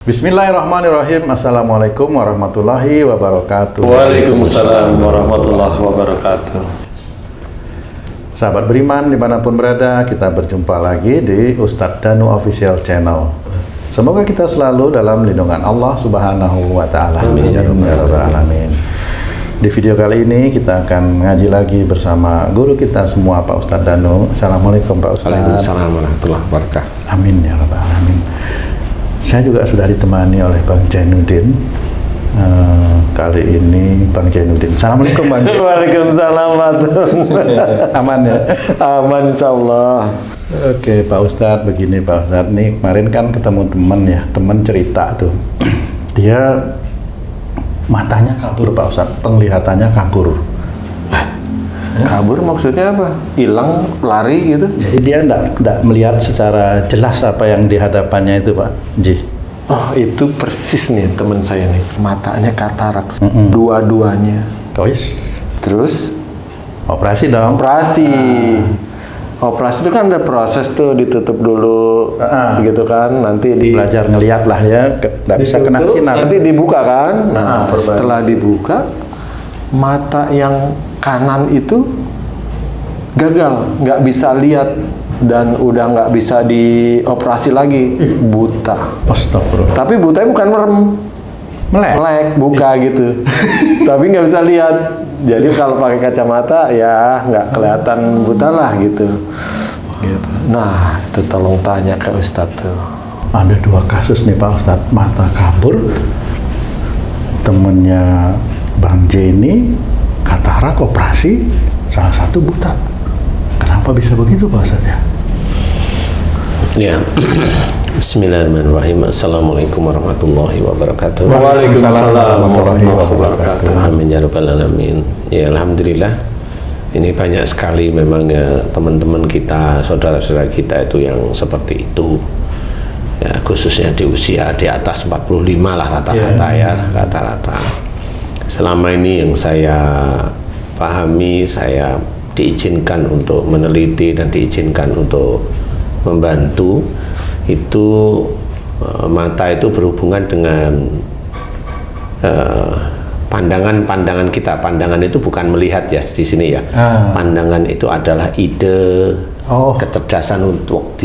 Bismillahirrahmanirrahim. Assalamualaikum warahmatullahi wabarakatuh. Waalaikumsalam warahmatullahi wabarakatuh. Sahabat beriman dimanapun berada, kita berjumpa lagi di Ustadz Danu Official Channel. Semoga kita selalu dalam lindungan Allah Subhanahu wa Ta'ala. Amin ya rabbal alamin. Di video kali ini kita akan ngaji lagi bersama guru kita semua, Pak Ustadz Danu. Assalamualaikum Pak Ustadz. Waalaikumsalam warahmatullahi wabarakatuh. Amin ya rabbal alamin. Saya juga sudah ditemani oleh Bang Jainuddin. Kali ini Bang Jainuddin. Assalamualaikum Bang. Waalaikumsalam warahmatullahi. Aman ya? Aman insyaallah. Oke Pak Ustadz, begini Pak Ustadz. Nih kemarin kan ketemu teman ya, teman cerita tuh. Dia matanya kabur Pak Ustadz, penglihatannya kabur. Kabur maksudnya apa? Hilang, lari gitu? Jadi dia enggak melihat secara jelas apa yang di hadapannya itu Pak Ji. Oh itu persis nih teman saya nih. Matanya katarak, dua-duanya. Terus Operasi dong. operasi. Operasi itu kan ada proses tuh, ditutup dulu, gitu kan. Nanti Belajar ngelihat lah ya, nggak bisa kena sinar. nanti dibuka kan. Nah, setelah dibuka, mata yang kanan itu gagal, nggak bisa lihat dan udah nggak bisa dioperasi lagi, buta. Astagfirullah. Tapi butanya bukan merem, melek, buka gitu. Tapi nggak bisa lihat. Jadi kalau pakai kacamata ya nggak kelihatan buta lah gitu. Nah itu tolong tanya ke Ustadz tuh. Ada dua kasus nih Pak Ustadz, mata kabur, temennya Bang J ini katarak operasi, salah satu buta. Kenapa bisa begitu Pak Ustadz ya? Ya, Bismillahirrahmanirrahim. Assalamualaikum warahmatullahi wabarakatuh. Waalaikumsalam warahmatullahi wabarakatuh. Amin ya rabbal alamin. Ya alhamdulillah. Ini banyak sekali memang ya teman-teman kita, saudara-saudara kita itu yang seperti itu. Ya khususnya di usia di atas 45 lah rata-rata ya, rata-rata. Selama ini yang saya pahami, saya diizinkan untuk meneliti dan diizinkan untuk membantu itu, mata itu berhubungan dengan pandangan kita. Pandangan itu bukan melihat ya di sini ya. Pandangan itu adalah ide, kecerdasan untuk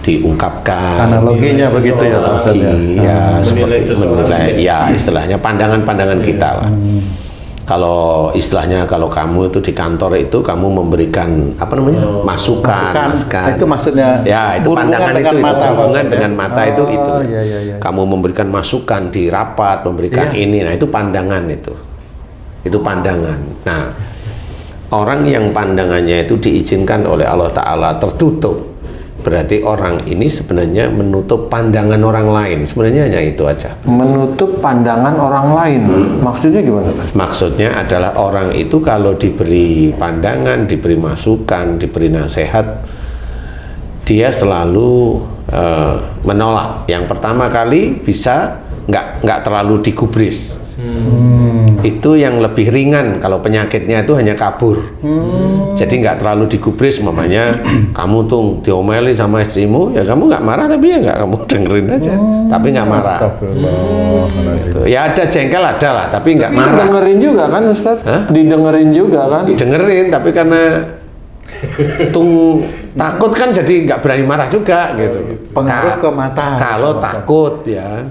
diungkapkan. Analoginya begitu ya Pak Ustadz ya. Ya seperti menilai ya istilahnya pandangan-pandangan kita lah. Kalau istilahnya kalau kamu itu di kantor itu kamu memberikan apa namanya masukan. Itu maksudnya ya itu pandangan itu hubungan dengan mata itu iya. Kamu memberikan masukan di rapat, memberikan ini, nah itu pandangan itu pandangan. Nah orang yang pandangannya itu diizinkan oleh Allah Ta'ala tertutup, berarti orang ini sebenarnya menutup pandangan orang lain. Sebenarnya hanya itu aja. Menutup pandangan orang lain. Maksudnya gimana? Maksudnya adalah orang itu kalau diberi pandangan, diberi masukan, diberi nasihat, dia selalu menolak. Yang pertama kali bisa nggak terlalu digubris. Itu yang lebih ringan. Kalau penyakitnya itu hanya kabur. Jadi nggak terlalu digubris. Mamanya kamu tuh diomeli sama istrimu, ya kamu nggak marah, tapi ya nggak, kamu dengerin aja, tapi nggak marah. Gitu. Ya ada jengkel ada lah, tapi nggak marah. Dengerin juga kan Ustadz? Didengerin juga kan? Dengerin, tapi karena takut kan jadi nggak berani marah juga gitu. Pengaruh ke mata. Kalau takut ya.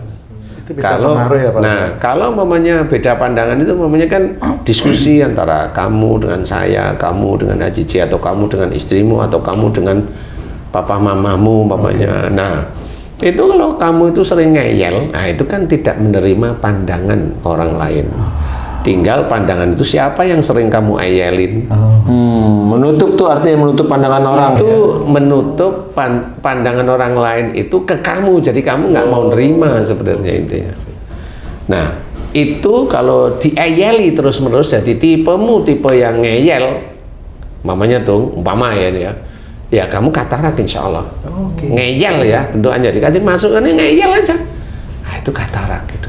Itu bisa pengaruh ya Pak. Nah kalau mamanya beda pandangan itu mamanya kan diskusi antara kamu dengan saya, kamu dengan Haji C, atau kamu dengan istrimu, atau kamu dengan papa mamamu mamanya. Nah itu kalau kamu itu sering ngeyel, nah itu kan tidak menerima pandangan orang lain. Tinggal pandangan itu siapa yang sering kamu eyelin. Menutup tuh artinya menutup pandangan orang. Itu menutup pandangan orang lain itu ke kamu, jadi kamu nggak mau nerima sebenarnya intinya. Nah itu kalau dieyeli terus-menerus, jadi tipemu tipe yang ngeyel, mamanya tuh umpama ya kamu katarak insya Allah. Ngeyel ya bentukannya, dikasih masukan ini ngeyel aja, nah itu katarak gitu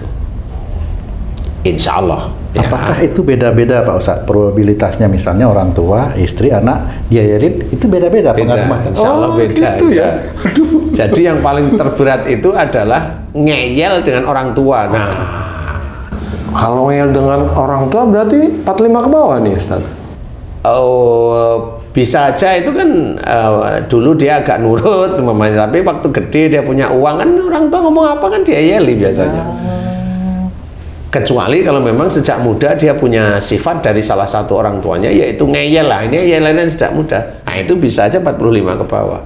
insya Allah. Apakah itu beda-beda Pak Ustadz probabilitasnya, misalnya orang tua, istri, anak diajarin itu beda-beda pengaruhnya? Insya Allah beda gitu ya. Jadi yang paling terberat itu adalah ngeyel dengan orang tua. Nah, Kalau ngeyel dengan orang tua berarti 45 ke bawah nih Ustaz? Bisa aja itu kan dulu dia agak nurut umpamanya, tapi waktu gede dia punya uang kan orang tua ngomong apa kan dia yeli biasanya. Kecuali kalau memang sejak muda dia punya sifat dari salah satu orang tuanya yaitu ngeyel lah, ini ngeyelnya sejak muda. Nah itu bisa aja 45 ke bawah.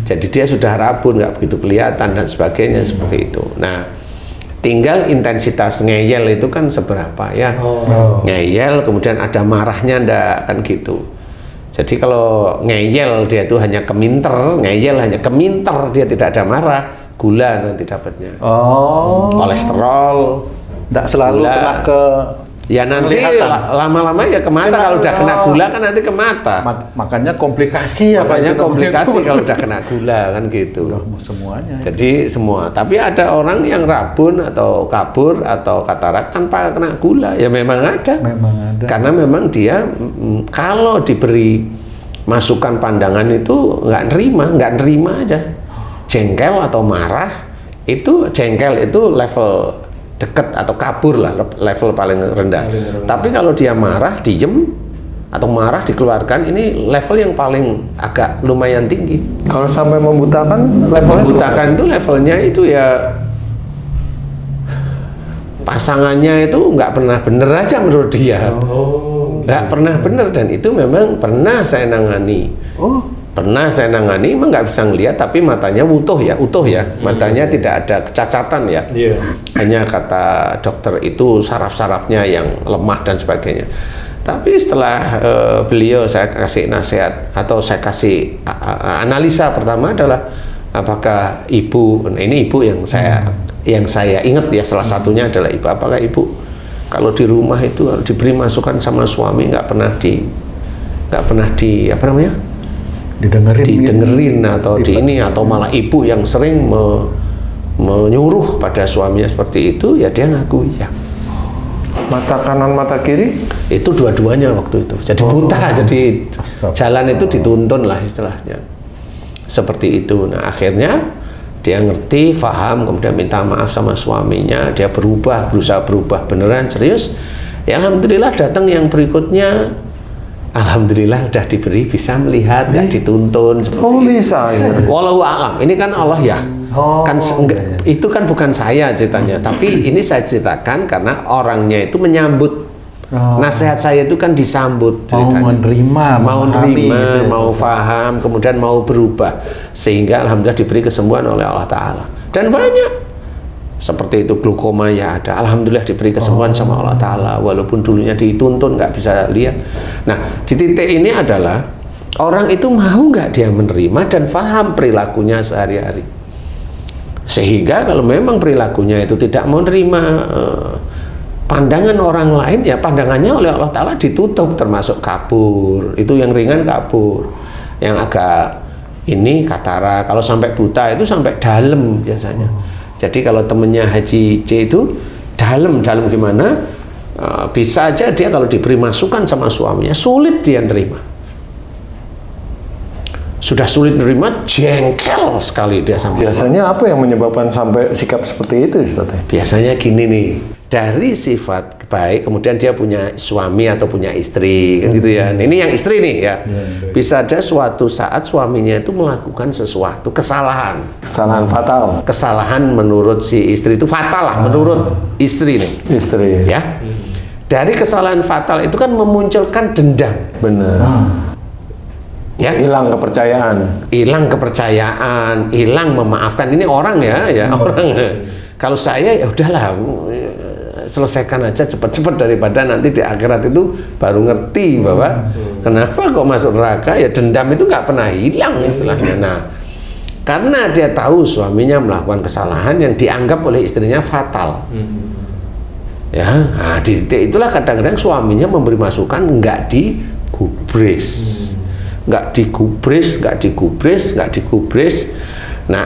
Jadi dia sudah rabun, nggak begitu kelihatan dan sebagainya seperti itu. Nah tinggal intensitas ngeyel itu kan seberapa ya. Ngeyel kemudian ada marahnya ndak kan gitu. Jadi kalau ngeyel dia itu hanya keminter, ngeyel hanya keminter, dia tidak ada marah, gula nanti dapatnya. Kolesterol. Tidak selalu gula. kena ke Ya nanti lama-lama ya ke mata, kalau udah kena gula kan nanti ke mata. Makanya komplikasi ya. Makanya komplikasi kalau udah kena gula kan gitu. Udah semuanya. Jadi semua. Tapi ada orang yang rabun atau kabur atau katarak tanpa kena gula, ya memang ada. Memang ada. Karena memang dia kalau diberi masukan pandangan itu nggak nerima aja. Jengkel atau marah itu, jengkel itu level deket atau kabur lah, level paling rendah. Tapi kalau dia marah, diem atau marah dikeluarkan, ini level yang paling agak lumayan tinggi. Kalau sampai membutakan levelnya Membutakan itu levelnya itu ya pasangannya itu nggak pernah bener aja menurut dia. Nggak pernah bener, dan itu memang pernah saya nangani. Pernah saya nangani, emang nggak bisa ngelihat, tapi matanya utuh ya, matanya tidak ada kecacatan ya. Hanya kata dokter itu saraf-sarafnya yang lemah dan sebagainya. Tapi setelah beliau saya kasih nasihat atau saya kasih analisa pertama adalah apakah ibu, ini ibu yang saya ingat ya, salah satunya adalah ibu, apakah ibu kalau di rumah itu diberi masukan sama suami nggak pernah di apa namanya? didengerin atau di ini, atau malah ibu yang sering menyuruh pada suaminya seperti itu, ya dia ngaku ya. mata kanan mata kiri Itu dua-duanya waktu itu. Jadi buta, jadi jalan itu dituntun lah istilahnya. Seperti itu. Nah akhirnya dia ngerti, paham, kemudian minta maaf sama suaminya, dia berubah, berusaha berubah beneran serius. Ya alhamdulillah datang yang berikutnya. Alhamdulillah udah diberi bisa melihat, nggak dituntun. bisa ya. Wallahu a'lam. Ini kan Allah ya. Itu kan bukan saya ceritanya, tapi ini saya ceritakan karena orangnya itu menyambut. Nasihat saya itu kan disambut ceritanya. Mau nerima, gitu, mau paham, kemudian mau berubah, sehingga alhamdulillah diberi kesembuhan oleh Allah Ta'ala. Dan banyak seperti itu, glaukoma ya ada, alhamdulillah diberi kesembuhan sama Allah Ta'ala, walaupun dulunya dituntun nggak bisa lihat. Nah di titik ini adalah orang itu mau nggak dia menerima dan paham perilakunya sehari-hari, sehingga kalau memang perilakunya itu tidak mau nerima pandangan orang lain, ya pandangannya oleh Allah Ta'ala ditutup, termasuk kabur. Itu yang ringan kabur, yang agak ini katara, kalau sampai buta itu sampai dalam biasanya. Jadi kalau temennya Haji C itu dalam gimana, bisa aja dia kalau diberi masukan sama suaminya sulit dia nerima. Sudah sulit nerima, jengkel sekali dia sama Biasanya apa yang menyebabkan sampai sikap seperti itu Ustaz? Biasanya gini nih, dari sifat baik kemudian dia punya suami atau punya istri kan gitu ya. Ini yang istri nih ya. Bisa ada suatu saat suaminya itu melakukan sesuatu kesalahan Fatal. Kesalahan menurut si istri itu fatal lah, menurut istri nih. Istri. Ya. Dari kesalahan fatal itu kan memunculkan dendam. Benar. Ya, Hilang kepercayaan, hilang memaafkan. Ini orang ya orang. Kalau saya ya udahlah, selesaikan aja cepat-cepat daripada nanti di akhirat itu baru ngerti bahwa kenapa kok masuk neraka, ya dendam itu nggak pernah hilang istilahnya. Nah, karena dia tahu suaminya melakukan kesalahan yang dianggap oleh istrinya fatal. Ya, nah, di titik itulah kadang-kadang suaminya memberi masukan nggak digubris. Nah,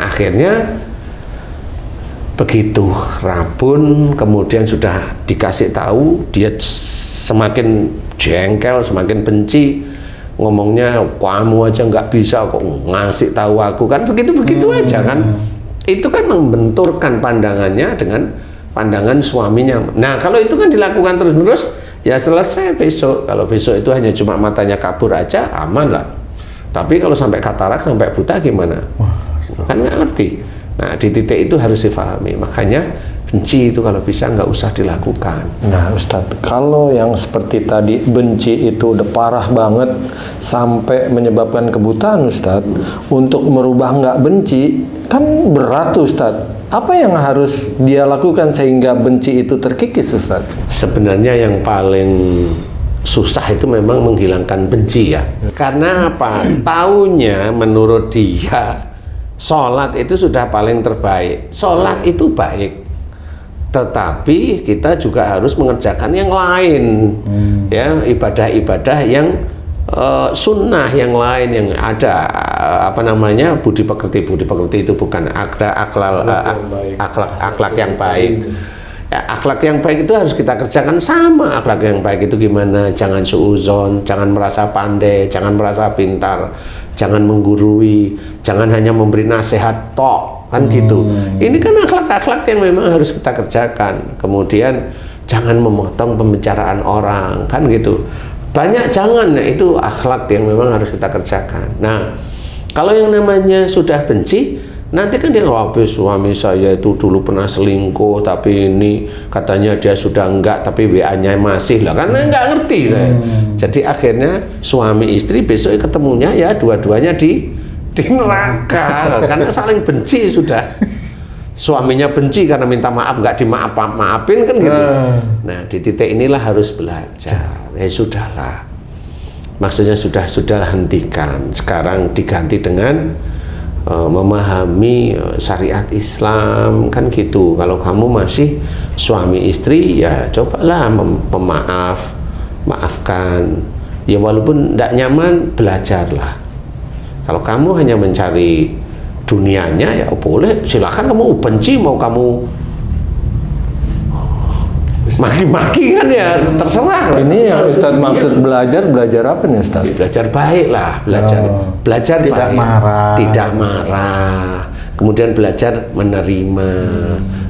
akhirnya begitu rabun, kemudian sudah dikasih tahu, dia semakin jengkel, semakin benci, ngomongnya kamu aja nggak bisa kok ngasih tahu aku, kan begitu aja kan. itu kan membenturkan pandangannya dengan pandangan suaminya. Nah, kalau itu kan dilakukan terus-menerus, ya selesai besok. Kalau besok itu hanya cuma matanya kabur aja, aman lah. Tapi kalau sampai katarak, sampai buta gimana? Kan nggak ngerti. Nah, di titik itu harus difahami. Makanya benci itu kalau bisa nggak usah dilakukan. Nah, Ustadz, kalau yang seperti tadi benci itu udah parah banget sampai menyebabkan kebutaan, Ustadz, untuk merubah nggak benci kan berat, Ustadz. Apa yang harus dia lakukan sehingga benci itu terkikis, Ustadz? Sebenarnya yang paling susah itu memang menghilangkan benci ya. Karena apa? Taunya menurut dia sholat itu sudah paling terbaik. Sholat itu baik, tetapi kita juga harus mengerjakan yang lain, ya, ibadah-ibadah yang sunnah yang lain yang ada apa namanya budi pekerti itu bukan akhlak yang baik. Ya, akhlak yang baik itu harus kita kerjakan sama. Akhlak yang baik itu gimana? Jangan suuzon, jangan merasa pandai, jangan merasa pintar, jangan menggurui, jangan hanya memberi nasihat tok, kan gitu. Ini kan akhlak-akhlak yang memang harus kita kerjakan. Kemudian jangan memotong pembicaraan orang, kan gitu. Banyak jangan, nah itu akhlak yang memang harus kita kerjakan. Nah, kalau yang namanya sudah benci, nanti kan dia habis suami saya itu dulu pernah selingkuh, tapi ini katanya dia sudah enggak, tapi WA-nya masih lah, karena enggak ngerti saya. Jadi akhirnya suami istri besok ketemunya ya dua-duanya di neraka karena saling benci sudah. Suaminya benci karena minta maaf, nggak dimaafin kan gitu. Nah, di titik inilah harus belajar. Ya sudahlah. Maksudnya sudah hentikan. Sekarang diganti dengan memahami syariat Islam kan gitu. Kalau kamu masih suami istri ya cobalah maafkan. Ya walaupun tidak nyaman, belajarlah. Kalau kamu hanya mencari dunianya ya boleh, silakan kamu benci, mau kamu maki-maki kan ya terserah. Ini yang Ustadz maksud belajar apa nih, Ustadz? Belajar baik lah, belajar tidak baik, tidak marah, kemudian belajar menerima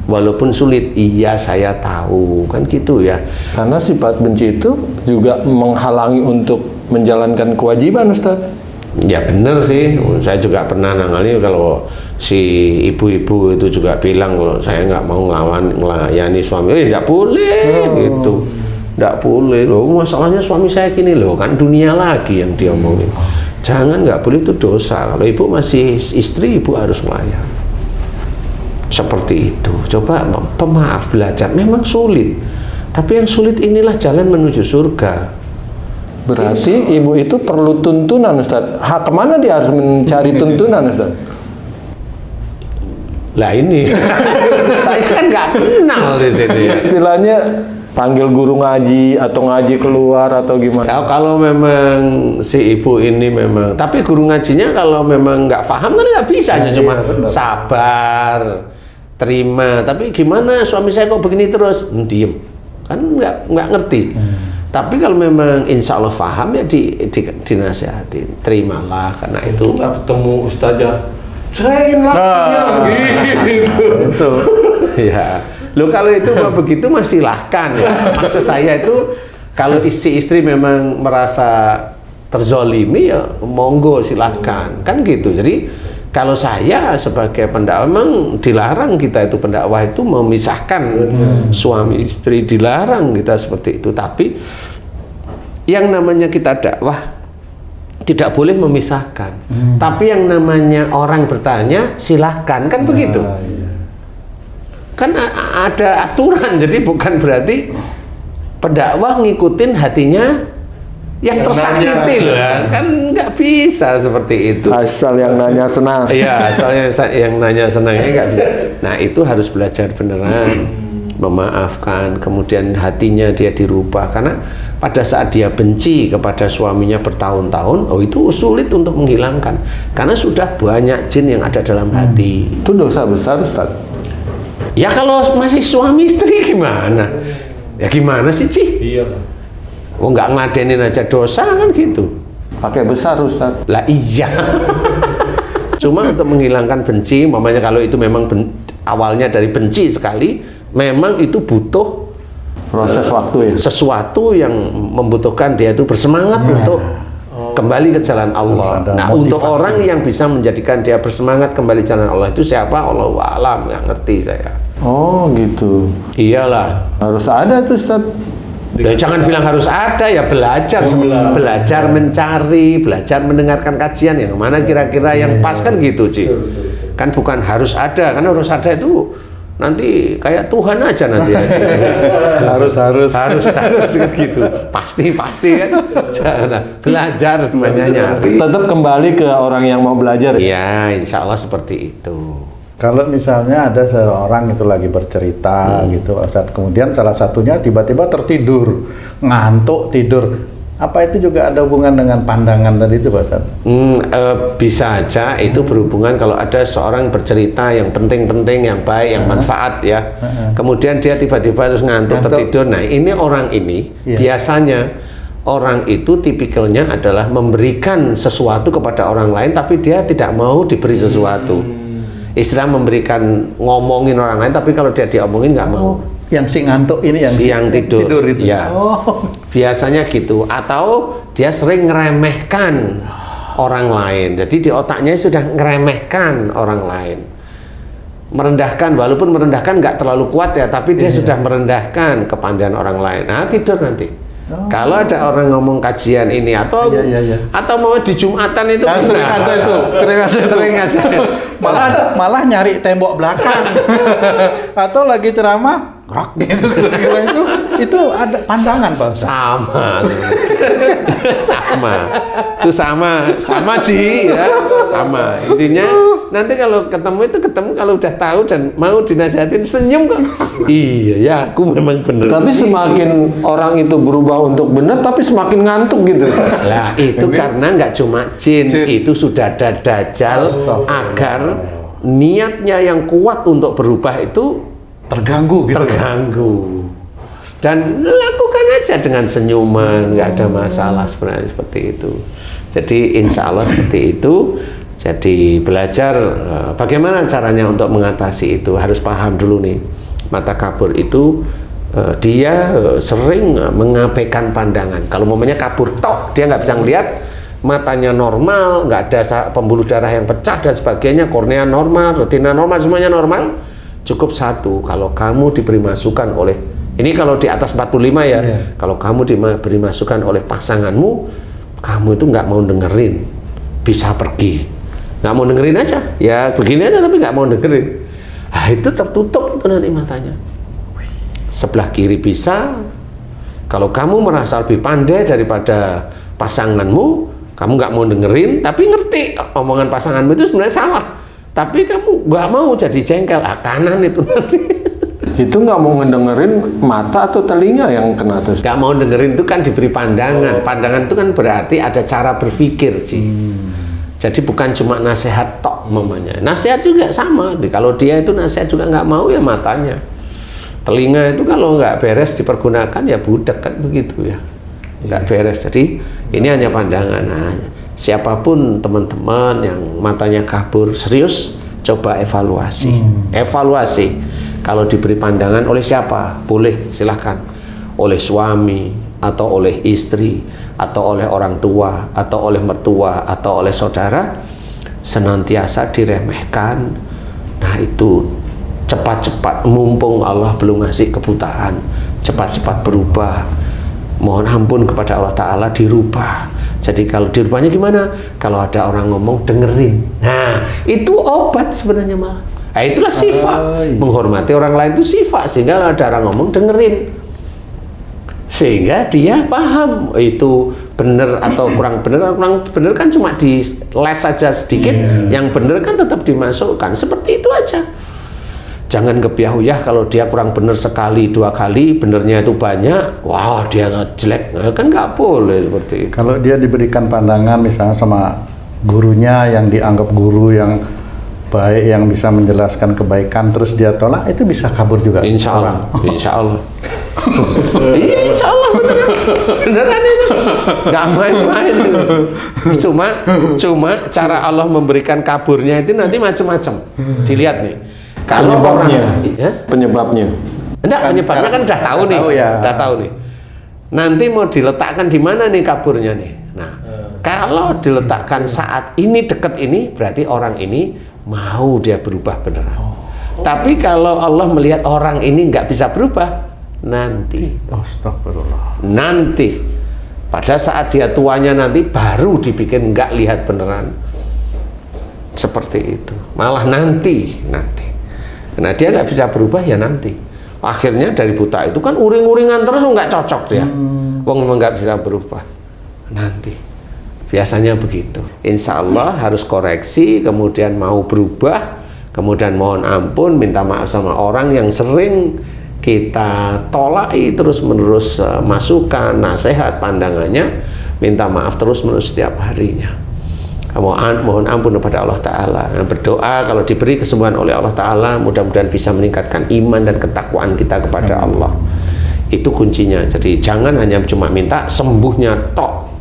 walaupun sulit. Iya saya tahu kan gitu ya, karena sifat benci itu juga menghalangi untuk menjalankan kewajiban, Ustadz. Ya benar sih, saya juga pernah nangani kalau si ibu-ibu itu juga bilang kalau saya nggak mau ngelayani suami, nggak boleh gitu, nggak boleh loh, masalahnya suami saya gini loh, kan dunia lagi yang dia omongin. Jangan, nggak boleh, itu dosa. Kalau ibu masih istri, ibu harus melayani. Seperti itu. Coba pemaaf, belajar, memang sulit, tapi yang sulit inilah jalan menuju surga. Berarti ibu itu perlu tuntunan, Ustadz. Kemana dia harus mencari tuntunan, Ustadz? Lah ini, saya kan nggak kenal di sini. Istilahnya panggil guru ngaji atau ngaji keluar atau gimana? Ya, kalau memang si ibu ini memang, tapi guru ngajinya kalau memang nggak paham kan nggak bisa, hanya cuma sabar, terima. Tapi gimana suami saya kok begini terus? Diem, kan nggak ngerti. Tapi kalau memang insya Allah paham ya dinasihatin, terimalah karena itu. Nggak ketemu ustazah, serahin lakinya gitu. Ya, lo kalau itu begitu masih silahkan ya. Maksud saya itu kalau istri memang merasa terzolimi ya monggo silahkan, kan gitu. Jadi kalau saya sebagai pendakwah memang dilarang kita itu pendakwah itu memisahkan suami istri, dilarang kita seperti itu. Tapi yang namanya kita dakwah tidak boleh memisahkan. Tapi yang namanya orang bertanya silahkan, kan begitu. Kan ada aturan, jadi bukan berarti pendakwah ngikutin hatinya yang tersakiti lah, kan nggak bisa seperti itu. Asal yang nanya senang. Iya, asalnya yang nanya senang ini nggak bisa. Nah itu harus belajar beneran, memaafkan, kemudian hatinya dia dirubah. Karena pada saat dia benci kepada suaminya bertahun-tahun, oh itu sulit untuk menghilangkan. Karena sudah banyak jin yang ada dalam hati. Itu dosa besar, Ustaz. Ya kalau masih suami istri gimana? Ya gimana sih, Ci? Iya. Oh nggak ngeladenin aja dosa kan gitu. Pakai besar, Ustaz. Lah iya. Cuma untuk menghilangkan benci, umpamanya kalau itu memang awalnya dari benci sekali, memang itu butuh proses waktu ya. Sesuatu yang membutuhkan dia itu bersemangat untuk kembali ke jalan Allah. Nah, untuk orang yang bisa menjadikan dia bersemangat kembali ke jalan Allah itu siapa? Allahu a'lam, nggak ngerti saya. Oh gitu. Iyalah. Harus ada tuh Ustaz. Ya, jangan bilang harus ada, ya belajar, belajar mencari, belajar mendengarkan kajian yang mana kira-kira yang pas kan gitu, Ci. Kan bukan harus ada, karena harus ada itu nanti kayak Tuhan aja nanti. harus gitu. Pasti kan. Jangan belajar semuanya nyari. Tetap kembali ke orang yang mau belajar ya. Ya, insya Allah seperti itu. Kalau misalnya ada seorang itu lagi bercerita gitu, Ustaz, kemudian salah satunya tiba-tiba tertidur, ngantuk tidur. Apa itu juga ada hubungan dengan pandangan tadi itu, Pak Ustaz? Bisa aja itu berhubungan kalau ada seorang bercerita yang penting-penting, yang baik, yang manfaat ya. Kemudian dia tiba-tiba terus ngantuk tertidur. Nah, ini orang ini biasanya orang itu tipikalnya adalah memberikan sesuatu kepada orang lain, tapi dia tidak mau diberi sesuatu. Istilah memberikan, ngomongin orang lain, tapi kalau dia diomongin nggak mau. Yang si ngantuk ini yang tidur itu. Ya. Biasanya gitu, atau dia sering ngeremehkan orang lain. Jadi di otaknya sudah ngeremehkan orang lain, merendahkan, walaupun merendahkan nggak terlalu kuat ya, tapi dia sudah merendahkan kepandaian orang lain. Nah, tidur nanti. Kalau ada orang ngomong kajian ini atau atau mau di Jumatan itu sering ada. Malah nyari tembok belakang atau lagi ceramah gerak gitu itu ada pandangan, Pak Ustaz. sama Ji ya, sama intinya. Nanti kalau ketemu kalau udah tahu dan mau dinasihatin senyum kok. Iya ya, aku memang bener. Tapi semakin orang itu berubah untuk benar, tapi semakin ngantuk gitu. Lah itu karena nggak cuma jin, itu sudah ada dajjal agar niatnya yang kuat untuk berubah itu terganggu. Dan lakukan aja dengan senyuman, nggak ada masalah sebenarnya seperti itu. Jadi insya Allah seperti itu. Jadi belajar bagaimana caranya untuk mengatasi itu, harus paham dulu nih. Mata kabur itu dia sering mengabaikan pandangan. Kalau momennya kabur tok, dia nggak bisa ngelihat, matanya normal, nggak ada pembuluh darah yang pecah dan sebagainya, kornea normal, retina normal, semuanya normal. Cukup satu, kalau kamu diberi masukan oleh, ini kalau di atas 45 ya, kalau kamu diberi masukan oleh pasanganmu, kamu itu nggak mau dengerin, bisa pergi. Nggak mau dengerin aja, ya begini aja tapi nggak mau dengerin. Nah, itu tertutup itu nanti matanya. Sebelah kiri bisa, kalau kamu merasa lebih pandai daripada pasanganmu, kamu nggak mau dengerin, tapi ngerti omongan pasanganmu itu sebenarnya salah. Tapi kamu nggak mau jadi jengkel, kanan itu nanti. Itu nggak mau ngedengerin mata atau telinga yang kena tes? Nggak mau dengerin itu kan diberi pandangan. Pandangan itu kan berarti ada cara berpikir, Ci. Jadi bukan cuma nasihat tok mamanya. Nasihat juga sama. Kalau dia itu nasihat juga nggak mau ya matanya. Telinga itu kalau nggak beres dipergunakan ya budak kan begitu ya. Nggak beres. Jadi ini hanya pandangan. Nah, siapapun teman-teman yang matanya kabur, serius coba evaluasi. Evaluasi. Kalau diberi pandangan oleh siapa? Boleh, silahkan. Oleh suami, atau oleh istri, atau oleh orang tua, atau oleh mertua, atau oleh saudara, senantiasa diremehkan. Nah itu cepat-cepat, mumpung Allah belum ngasih kebutaan, cepat-cepat berubah. Mohon ampun kepada Allah Ta'ala, dirubah. Jadi kalau dirubahnya gimana? Kalau ada orang ngomong, dengerin. Nah itu obat sebenarnya malah. Nah, itulah sifat. Menghormati orang lain itu sifat. Sehingga kalau ada orang ngomong, dengerin. Sehingga dia paham itu benar atau kurang benar. Kurang benar kan cuma di les saja sedikit. Yang benar kan tetap dimasukkan. Seperti itu aja. Jangan kebiahuyah kalau dia kurang benar sekali, 2 kali, benernya itu banyak. Wah, dia jelek. Kan nggak boleh seperti itu. Kalau dia diberikan pandangan misalnya sama gurunya yang dianggap guru yang baik yang bisa menjelaskan kebaikan terus dia tolak, itu bisa kabur juga. Insya Allah, insya Allah. Iya, insya Allah beneran itu, nggak main-main. Cuma cara Allah memberikan kaburnya itu nanti macam-macam. Dilihat nih. Kalau penyebabnya. Enggak, penyebabnya kan udah tahu nih, udah tahu nih. Nanti mau diletakkan di mana nih kaburnya nih? Nah, kalau diletakkan saat ini deket ini, berarti orang ini mau dia berubah beneran. Tapi kalau Allah melihat orang ini nggak bisa berubah, nanti, Astagfirullah. nanti pada saat dia tuanya nanti baru dibikin nggak lihat beneran. Seperti itu. Malah nanti. Nah dia nggak bisa berubah ya nanti. Akhirnya dari buta itu kan uring-uringan terus nggak cocok dia. Wong memang nggak bisa berubah. Nanti. Biasanya begitu. Insya Allah harus koreksi, kemudian mau berubah, kemudian mohon ampun, minta maaf sama orang yang sering kita tolaki terus-menerus masukan, nasihat, pandangannya, minta maaf terus-menerus setiap harinya. Mohon ampun kepada Allah Ta'ala. Berdoa kalau diberi kesembuhan oleh Allah Ta'ala, mudah-mudahan bisa meningkatkan iman dan ketakwaan kita kepada Allah. Itu kuncinya. Jadi jangan hanya cuma minta sembuhnya tok.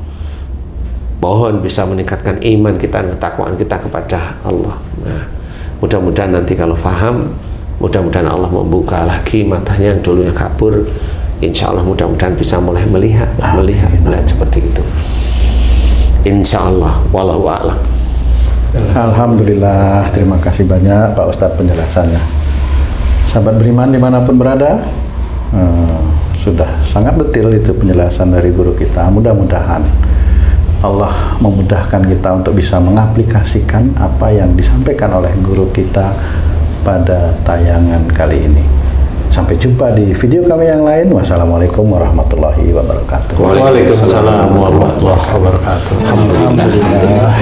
Mohon bisa meningkatkan iman kita dan ketakwaan kita kepada Allah. Nah, mudah-mudahan nanti kalau paham, mudah-mudahan Allah membuka lagi matanya yang dulunya kabur. Insya Allah mudah-mudahan bisa mulai melihat seperti itu. Insya Allah, wallahu a'lam. Alhamdulillah, terima kasih banyak Pak Ustadz penjelasannya. Sahabat beriman dimanapun berada, sudah sangat detail itu penjelasan dari guru kita. Mudah-mudahan Allah memudahkan kita untuk bisa mengaplikasikan apa yang disampaikan oleh guru kita pada tayangan kali ini. Sampai jumpa di video kami yang lain. Wassalamualaikum warahmatullahi wabarakatuh. Waalaikumsalam warahmatullahi wabarakatuh. Alhamdulillah.